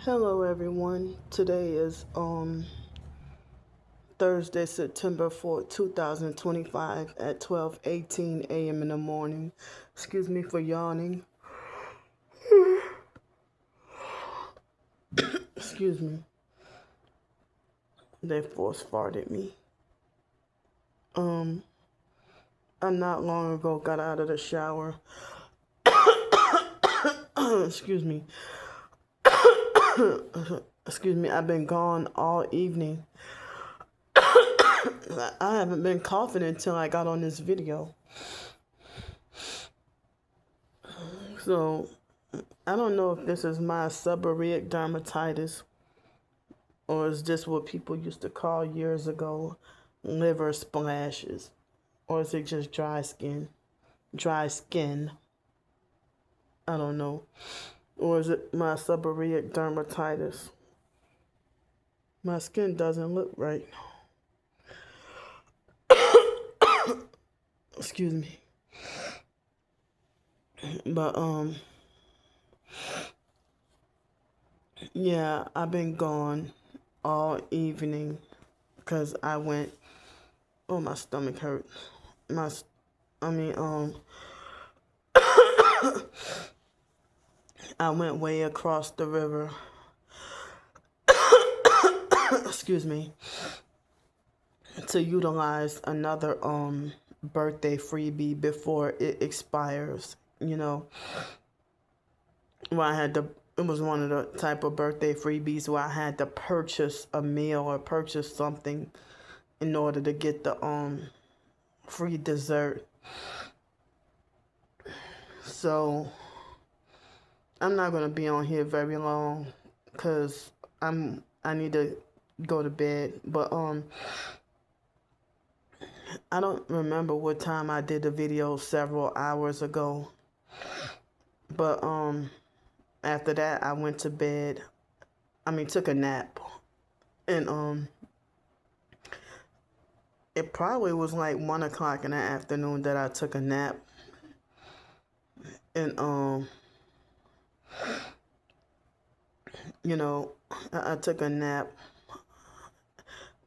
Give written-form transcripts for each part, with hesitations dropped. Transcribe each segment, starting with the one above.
Hello everyone. Today is Thursday, September 4th, 2025 at 12:18 a.m. in the morning. Excuse me for yawning. Excuse me. They force farted me. I not long ago got out of the shower. Excuse me. Excuse me. I've been gone all evening. I haven't been coughing until I got on this video. So, I don't know if this is my seborrheic dermatitis or is this what people used to call years ago liver splashes, or is it just dry skin? Dry skin. I don't know. Or is it my seborrheic dermatitis? My skin doesn't look right. Excuse me. But yeah, I've been gone all evening because I went. Oh, my stomach hurt. I went way across the river. Excuse me. To utilize another birthday freebie before it expires. You know, where I had to. It was one of the type of birthday freebies where I had to purchase a meal or purchase something in order to get the free dessert. So I'm not gonna be on here very long because I need to go to bed. But I don't remember what time I did the video several hours ago. But after that I went to bed. Took a nap. And it probably was like 1 o'clock in the afternoon that I took a nap. And I took a nap.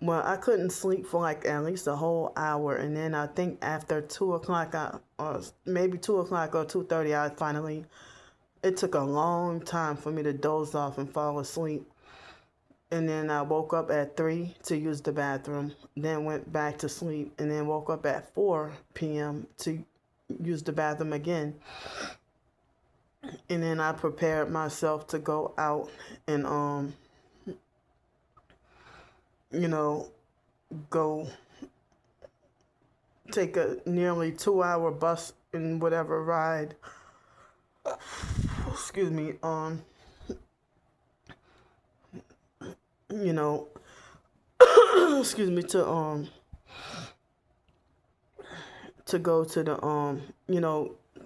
Well, I couldn't sleep for like at least a whole hour, and then I think after 2 o'clock, or maybe 2 o'clock or 2:30, I finally. It took a long time for me to doze off and fall asleep, and then I woke up at 3 to use the bathroom, then went back to sleep, and then woke up at 4 p.m. to use the bathroom again, and then I prepared myself to go out and go take a nearly 2-hour bus and whatever ride. Excuse me. Excuse me, to go to the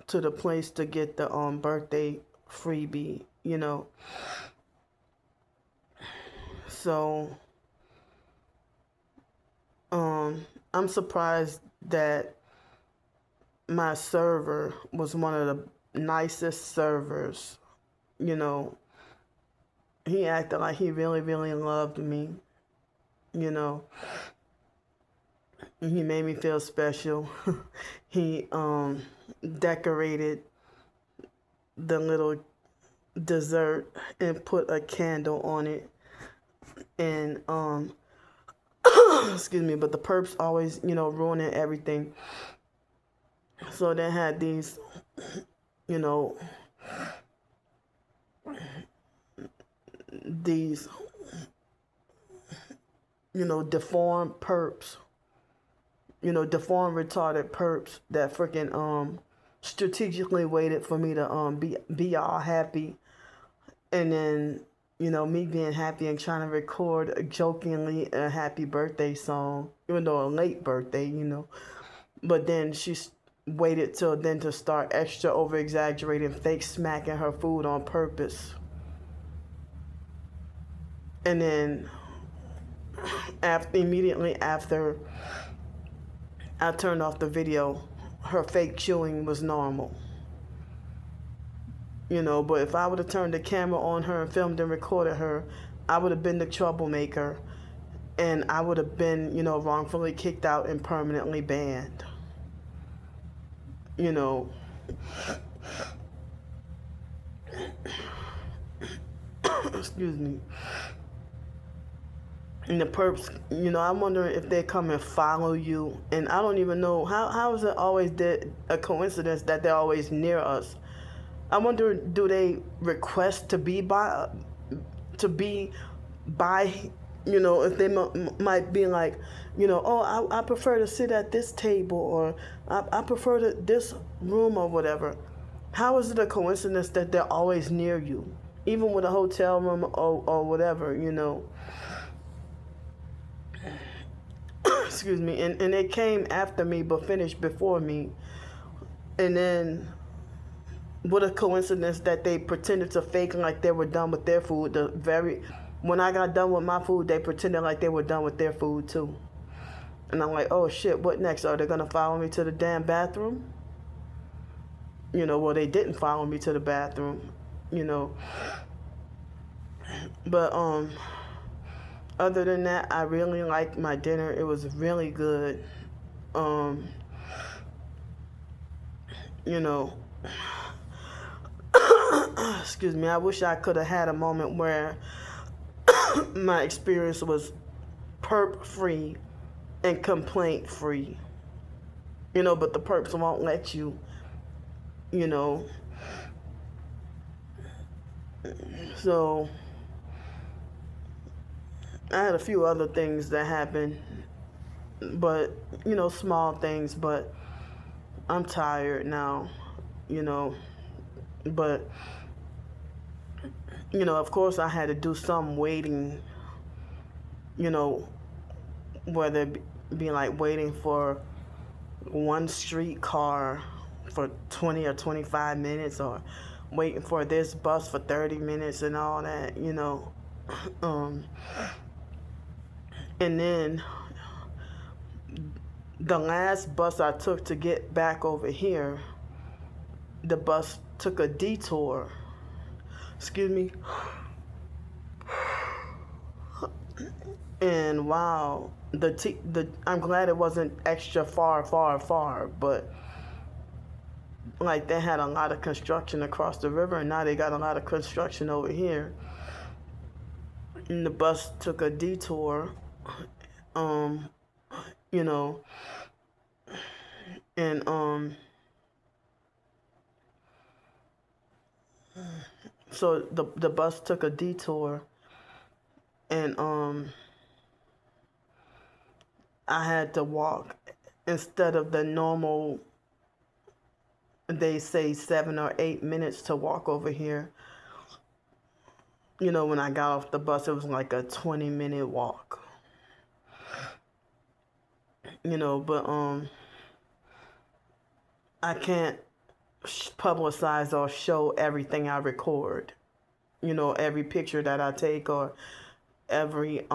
to the place to get the birthday freebie. So I'm surprised that my server was one of the nicest servers. He acted like he really, really loved me. He made me feel special. He decorated the little dessert and put a candle on it. And excuse me, but the perps always, ruining everything. So they had these, these, deformed perps, deformed retarded perps that freaking strategically waited for me to be all happy, and then me being happy and trying to record jokingly a happy birthday song, even though a late birthday, but then she waited till then to start extra over exaggerating, fake smacking her food on purpose. And then immediately after I turned off the video, her fake chewing was normal. But if I would have turned the camera on her and filmed and recorded her, I would have been the troublemaker, and I would have been, wrongfully kicked out and permanently banned. You know, excuse me. And the perps, I'm wondering if they come and follow you. And I don't even know, how is it always a coincidence that they're always near us? I wonder, do they request to be by, if they might be like, oh, I prefer to sit at this table, or I prefer this room or whatever. How is it a coincidence that they're always near you, even with a hotel room or whatever, Excuse me. And they came after me but finished before me. And then what a coincidence that they pretended to fake like they were done with their food. When I got done with my food, they pretended like they were done with their food too. And I'm like, oh shit, what next? Are they gonna follow me to the damn bathroom? Well, they didn't follow me to the bathroom, But other than that, I really liked my dinner. It was really good. You know, excuse me, I wish I could have had a moment where my experience was perp free and complaint free. But the perps won't let you, So I had a few other things that happened, but, small things, but I'm tired now, but, of course I had to do some waiting, whether it be like waiting for one streetcar for 20 or 25 minutes, or waiting for this bus for 30 minutes and all that, And then the last bus I took to get back over here, the bus took a detour. Excuse me. And wow, I'm glad it wasn't extra far, but like they had a lot of construction across the river, and now they got a lot of construction over here. And the bus took a detour, and so the bus took a detour, and I had to walk instead of the normal, they say 7 or 8 minutes to walk over here. When I got off the bus, it was like a 20-minute walk. But I can't publicize or show everything I record. Every picture that I take, or every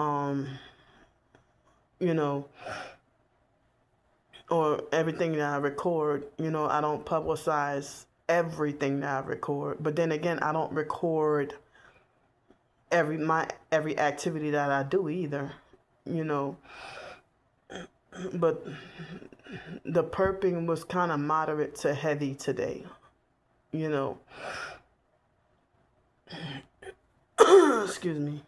or everything that I record. I don't publicize everything that I record. But then again, I don't record every activity that I do either. But the perping was kind of moderate to heavy today. Excuse me.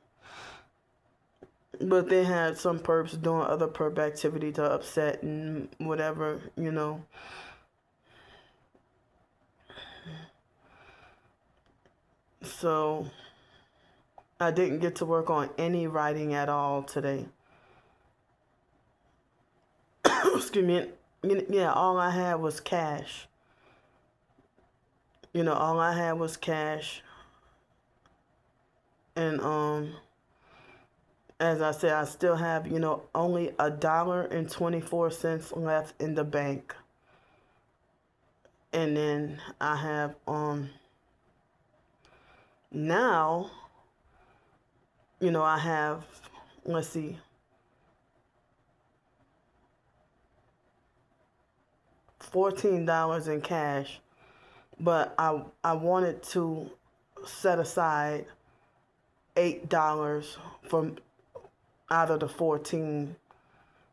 But they had some perps doing other perp activity to upset and whatever, So I didn't get to work on any writing at all today. Excuse me. Yeah, all I had was cash. All I had was cash. And as I said, I still have, only $1.24 left in the bank. And then I have now, I have, let's see, $14 in cash, but I wanted to set aside $8 from out of the 14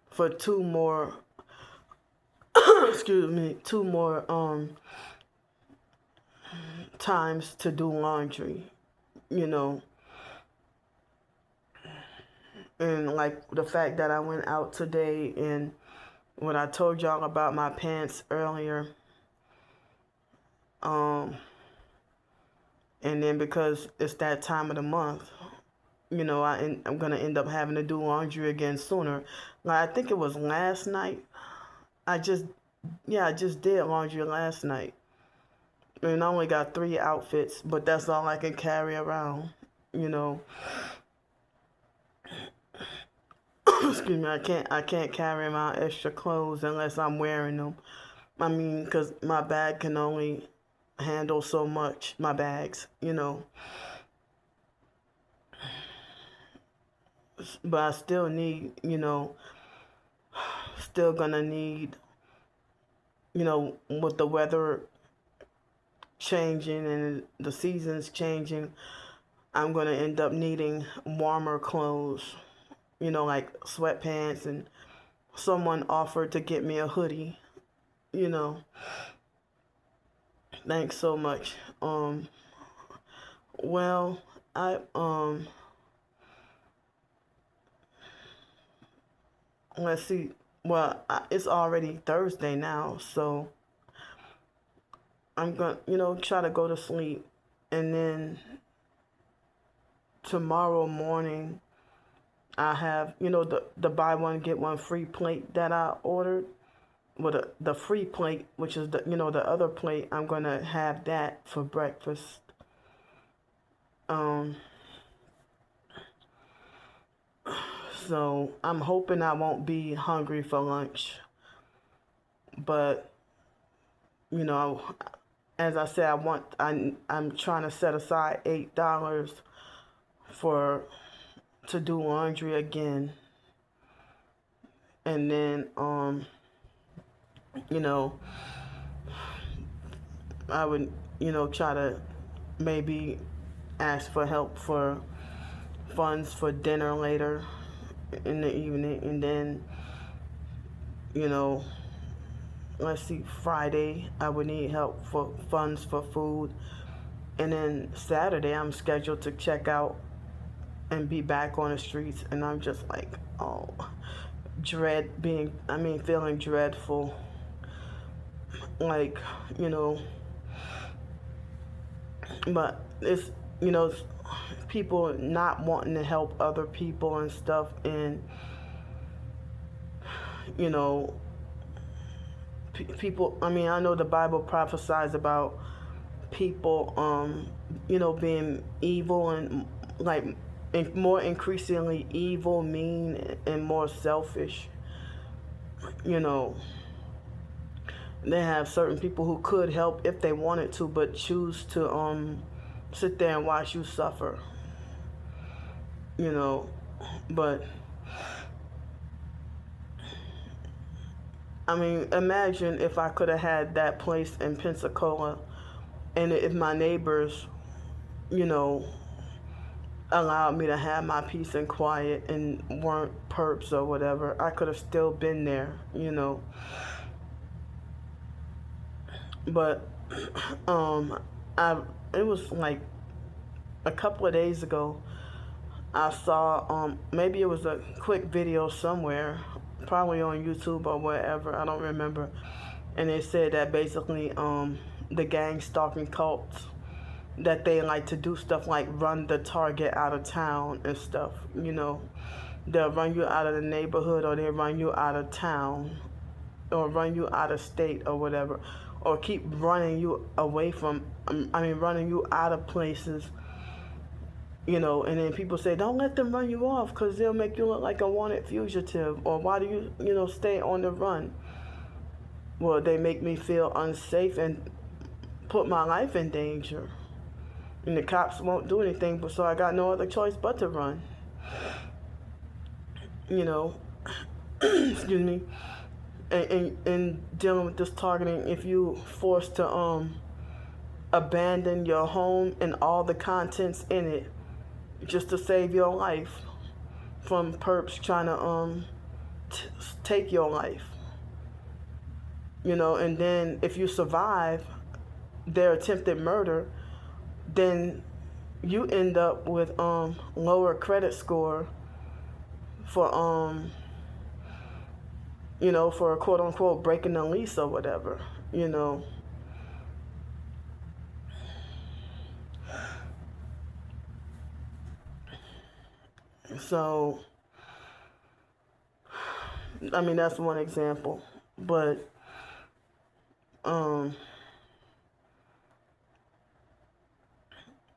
for two more excuse me, two more times to do laundry, you know. And like the fact that I went out today, and when I told y'all about my pants earlier, um and then because it's that time of the month, you know, I'm gonna end up having to do laundry again sooner. Like I think it was last night. I just I just did laundry last night. And I only got 3 outfits, but that's all I can carry around, you know. Excuse me, I can't carry around extra clothes unless I'm wearing them. I mean, because my bag can only handle so much, my bags, you know. But I still need, you know, still gonna need, you know, with the weather changing and the seasons changing, I'm gonna end up needing warmer clothes, you know, like sweatpants, and someone offered to get me a hoodie, you know. Thanks so much. Well, I let's see. Well, it's already Thursday now, so I'm gonna, you know, try to go to sleep, and then tomorrow morning I have, you know, the buy one get one free plate that I ordered. With the free plate, which is the, you know, the other plate, I'm gonna have that for breakfast. Um, so I'm hoping I won't be hungry for lunch, but you know, as I said, I'm trying to set aside $8 for to do laundry again, and then you know, I would, you know, try to maybe ask for help for funds for dinner later in the evening, and then, you know, let's see, Friday I would need help for funds for food, and then Saturday I'm scheduled to check out and be back on the streets, and I'm just like, oh, feeling dreadful, like, you know, but it's, you know, people not wanting to help other people and stuff, and you know, people, I mean, I know the Bible prophesies about people, you know, being evil and like more increasingly evil, mean, and more selfish. You know, they have certain people who could help if they wanted to, but choose to sit there and watch you suffer. You know, but I mean, imagine if I could have had that place in Pensacola, and if my neighbors, you know, allowed me to have my peace and quiet and weren't perps or whatever, I could have still been there, you know. But I it was like a couple of days ago. I saw maybe it was a quick video somewhere, probably on YouTube or wherever, I don't remember. And it said that basically the gang stalking cults, that they like to do stuff like run the target out of town and stuff, you know. They'll run you out of the neighborhood, or they'll run you out of town, or run you out of state or whatever, or keep running you away from, running you out of places, you know. And then people say, don't let them run you off because they'll make you look like a wanted fugitive, or why do you, you know, stay on the run? Well, they make me feel unsafe and put my life in danger. And the cops won't do anything, but so I got no other choice but to run. You know, excuse me. And dealing with this targeting, if you forced to abandon your home and all the contents in it just to save your life from perps trying to take your life. And then if you survive their attempted murder, then you end up with lower credit score for for quote unquote breaking the lease or whatever. So I mean, that's one example, but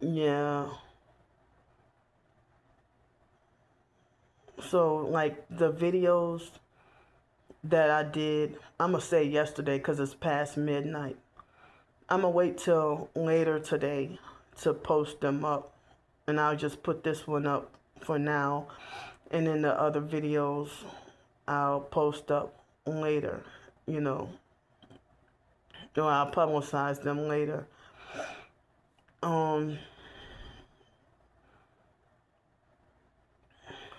yeah. So like the videos that I did, I'm gonna say yesterday because it's past midnight. I'm gonna wait till later today to post them up, and I'll just put this one up for now, and then the other videos I'll post up later, or I'll publicize them later.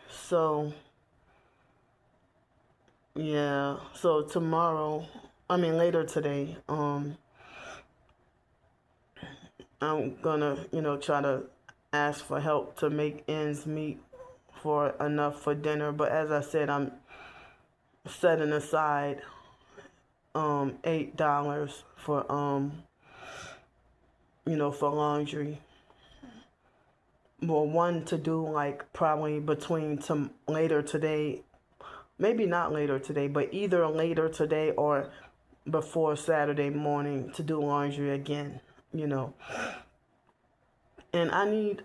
So yeah, so tomorrow, I mean later today, I'm gonna, try to ask for help to make ends meet for enough for dinner. But as I said, I'm setting aside $8 for for laundry. Well, one to do like probably between later today, maybe not later today, but either later today or before Saturday morning to do laundry again. And I need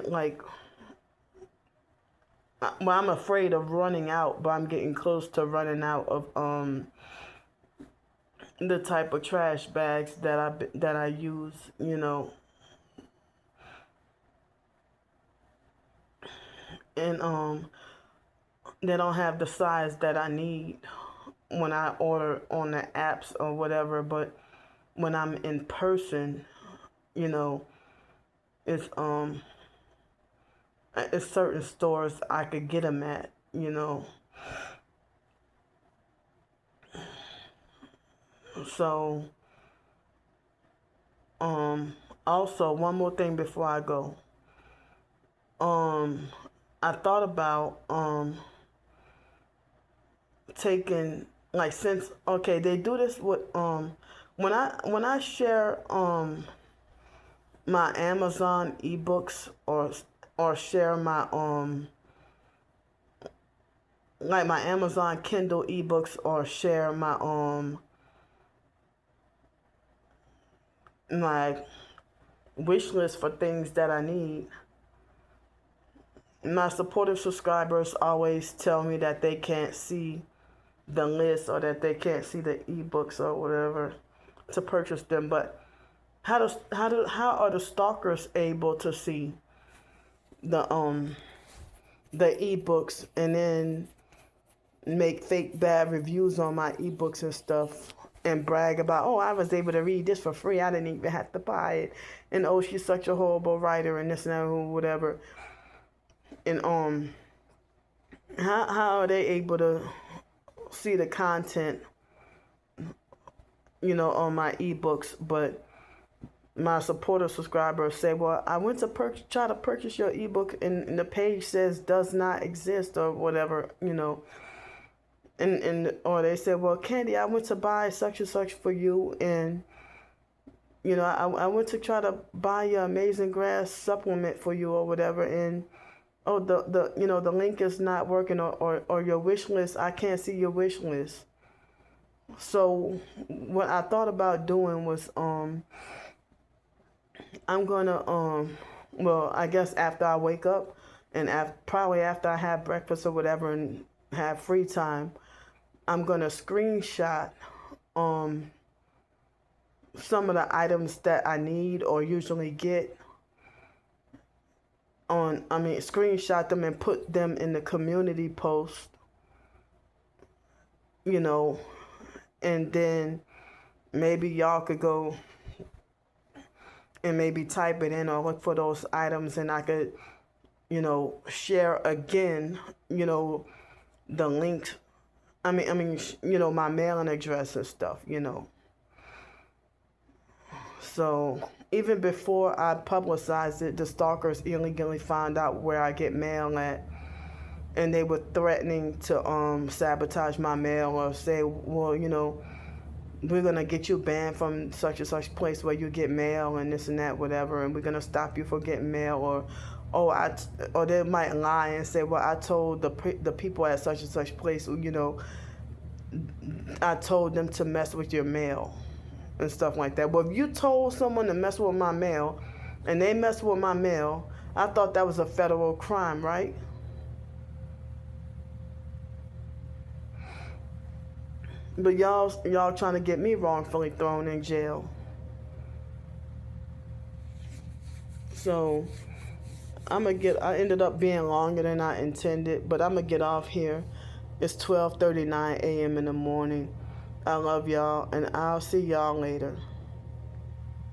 like, well, I'm afraid of running out, but I'm getting close to running out of the type of trash bags that I use, and they don't have the size that I need when I order on the apps or whatever. But when I'm in person, it's it's certain stores I could get them at. So also one more thing before I go. I thought about taking, like, since okay, they do this with when I share my Amazon ebooks or share my like my Amazon Kindle ebooks or share my my wish list for things that I need. My supportive subscribers always tell me that they can't see the list or that they can't see the ebooks or whatever to purchase them. But how are the stalkers able to see the ebooks and then make fake bad reviews on my ebooks and stuff and brag about, oh, I was able to read this for free, I didn't even have to buy it, and oh, she's such a horrible writer and this and that or whatever. And how are they able to see the content on my ebooks, but my supporter subscribers say, well, I went to try to purchase your ebook and the page says does not exist or whatever, and or they said, well, Candy, I went to buy such and such for you, and I went to try to buy your Amazing Grass supplement for you or whatever, and oh, the link is not working, or your wish list, I can't see your wish list. So what I thought about doing was I'm gonna well, I guess after I wake up and probably after I have breakfast or whatever and have free time, I'm gonna screenshot some of the items that I need or usually get screenshot them and put them in the community post, and then maybe y'all could go and maybe type it in or look for those items, and I could, share again, the link. My mailing address and stuff. So even before I publicized it, the stalkers illegally found out where I get mail at, and they were threatening to sabotage my mail or say, well, we're gonna get you banned from such and such place where you get mail and this and that, whatever, and we're gonna stop you from getting mail, or they might lie and say, well, I told the people at such and such place, I told them to mess with your mail and stuff like that. Well, if you told someone to mess with my mail and they mess with my mail, I thought that was a federal crime, right? But y'all trying to get me wrongfully thrown in jail. So I ended up being longer than I intended, but I'm gonna get off here. It's 12:39 a.m. in the morning. I love y'all, and I'll see y'all later.